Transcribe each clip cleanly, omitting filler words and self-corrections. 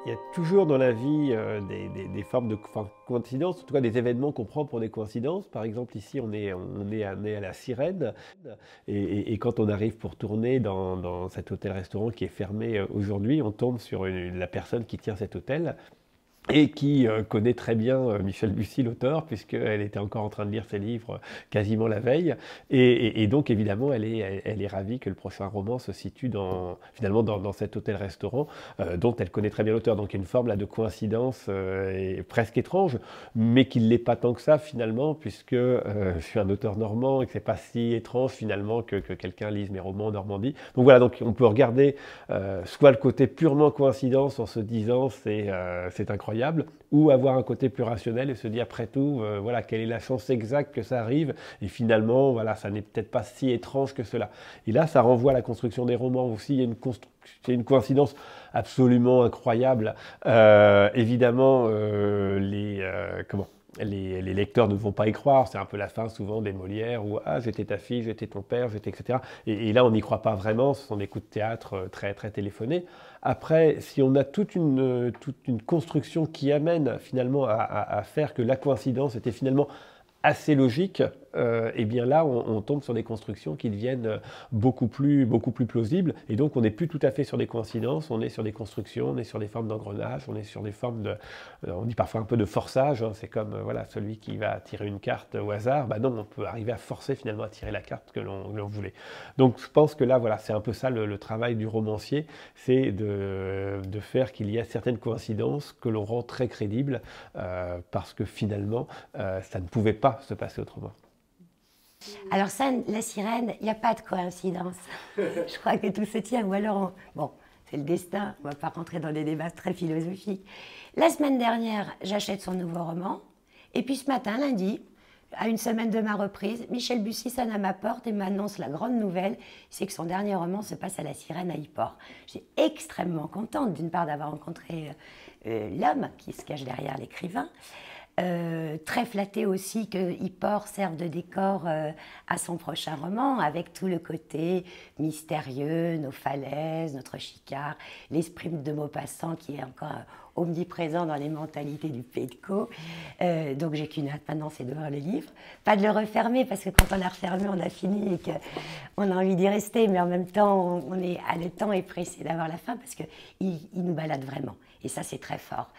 Il y a toujours dans la vie des formes de coïncidences, en tout cas des événements qu'on prend pour des coïncidences. Par exemple, ici, on est à la Sirène. Et quand on arrive pour tourner dans cet hôtel-restaurant qui est fermé aujourd'hui, on tombe sur la personne qui tient cet hôtel et qui connaît très bien Michel Bussy, l'auteur, puisqu'elle était encore en train de lire ses livres quasiment la veille. Et donc, évidemment, elle est ravie que le prochain roman se situe finalement dans cet hôtel-restaurant dont elle connaît très bien l'auteur. Donc, il y a une forme là, de coïncidence presque étrange, mais qui ne l'est pas tant que ça, finalement, puisque je suis un auteur normand et que ce n'est pas si étrange, finalement, que quelqu'un lise mes romans en Normandie. Donc, voilà, donc, on peut regarder soit le côté purement coïncidence en se disant c'est incroyable, ou avoir un côté plus rationnel et se dire après tout, voilà, quelle est la chance exacte que ça arrive, et finalement, voilà, ça n'est peut-être pas si étrange que cela. Et là, ça renvoie à la construction des romans aussi, il y a une coïncidence absolument incroyable. Évidemment, les lecteurs ne vont pas y croire, c'est un peu la fin souvent des Molières où ah j'étais ta fille, j'étais ton père, j'étais etc. Et là on n'y croit pas vraiment, ce sont des coups de théâtre très très téléphonés. Après, si on a toute une construction qui amène finalement à faire que la coïncidence était finalement assez logique, et bien là on tombe sur des constructions qui deviennent beaucoup plus plausibles, et donc on n'est plus tout à fait sur des coïncidences, on est sur des constructions, on est sur des formes d'engrenage, on est sur des formes on dit parfois un peu de forçage, hein, c'est comme voilà, celui qui va tirer une carte au hasard, bah non, on peut arriver à forcer finalement à tirer la carte que l'on voulait. Donc je pense que là voilà, c'est un peu ça le travail du romancier, c'est de faire qu'il y a certaines coïncidences que l'on rend très crédibles, parce que finalement ça ne pouvait pas se passer autrement. Alors ça, la Sirène, il n'y a pas de coïncidence. Je crois que tout se tient, ou alors, bon, c'est le destin, on ne va pas rentrer dans des débats très philosophiques. La semaine dernière, j'achète son nouveau roman, et puis ce matin, lundi, à une semaine de ma reprise, Michel Bussy sonne à ma porte et m'annonce la grande nouvelle, c'est que son dernier roman se passe à la Sirène à Yport. Je suis extrêmement contente, d'une part, d'avoir rencontré l'homme qui se cache derrière l'écrivain, très flattée aussi que Yport serve de décor à son prochain roman, avec tout le côté mystérieux, nos falaises, notre chicard, l'esprit de Maupassant qui est encore omniprésent dans les mentalités du Pays de Caux. Donc j'ai qu'une hâte maintenant, c'est de voir le livre. Pas de le refermer, parce que quand on l'a refermé, on a fini et qu'on a envie d'y rester, mais en même temps, on est haletant et pressé d'avoir la fin, parce qu'il nous balade vraiment. Et ça, c'est très fort.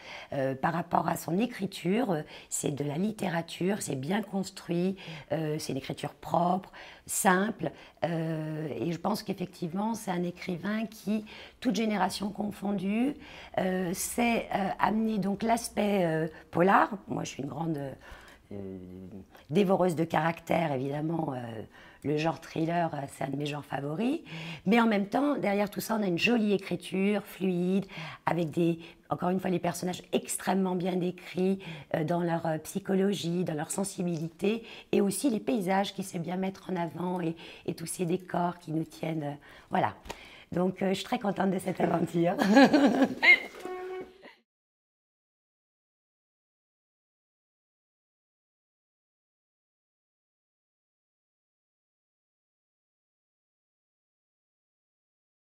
Par rapport à son écriture, c'est de la littérature, c'est bien construit, c'est une écriture propre, simple. Et je pense qu'effectivement, c'est un écrivain qui, toute génération confondue, sait amener donc l'aspect polar. Moi, je suis une grande dévoreuse de caractère, évidemment. Le genre thriller, c'est un de mes genres favoris. Mais en même temps, derrière tout ça, on a une jolie écriture, fluide, avec encore une fois, les personnages extrêmement bien décrits dans leur psychologie, dans leur sensibilité, et aussi les paysages qu'il sait bien mettre en avant, et tous ces décors qui nous tiennent. Voilà. Donc, je suis très contente de cette aventure.